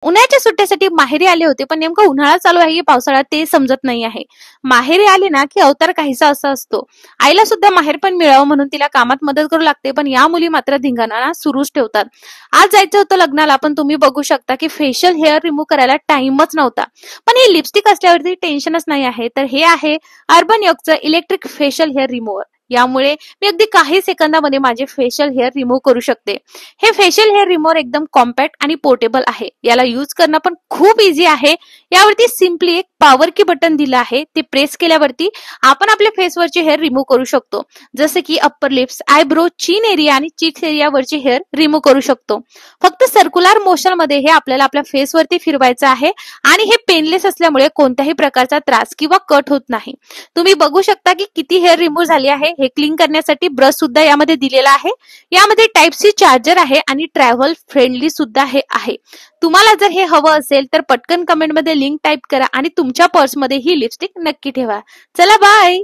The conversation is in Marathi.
उन्हाळ्याच्या सुट्ट्यासाठी माहेरी आले होते, पण नेमकं उन्हाळा चालू आहे की पावसाळा ते समजत नाही आहे. माहेरी आले ना की अवतार काहीसा असा असतो. आईला सुद्धा माहेर पण मिळावं म्हणून तिला कामात मदत करू लागते, पण या मुली मात्र धिंगाणा सुरूच ठेवतात. आज जायचं होतं लग्नाला, पण तुम्ही बघू शकता की फेशियल हेअर रिमूव्ह करायला टाइमच नव्हता. पण ही लिपस्टिक असल्यावरती टेन्शनच नाही आहे. तर हे आहे अर्बन योगचं इलेक्ट्रिक फेशियल हेअर रिमूव्हर. यामुळे मी अगदी काही सेकंदामध्ये माझे फेशियल हेअर रिमूव्ह करू शकते. हे फेशियल हेअर रिमूव्हर एकदम कॉम्पॅक्ट आणि पोर्टेबल आहे. याला यूज करणं पण खूप इझी आहे. यावरती सिम्पली एक पॉवर की बटन दिलं आहे. ते प्रेस केल्यावरती आपण आपल्या फेसवरचे हेअर रिमूव्ह करू शकतो. जसे की अप्पर लिप्स, आयब्रो, चीन एरिया आणि चिक्स एरियावरचे हेअर रिमूव्ह करू शकतो. फक्त सर्क्युलर मोशन मध्ये हे आपल्याला आपल्या फेसवरती फिरवायचं आहे आणि हे पेनलेस असल्यामुळे कोणत्याही प्रकारचा त्रास किंवा कट होत नाही. तुम्ही बघू शकता की किती हेअर रिमूव्ह झाले आहे. हे क्लीन करण्यासाठी ब्रश सुद्धा यामध्ये दिलेला आहे. यामध्ये टाइप सी चार्जर आहे आणि ट्रॅव्हल फ्रेंडली सुद्धा हे आहे. तुम्हाला जर हे हवं असेल तर पटकन कमेंटमध्ये लिंक टाईप करा आणि तुमच्या पर्समध्ये ही लिपस्टिक नक्की ठेवा. चला बाय.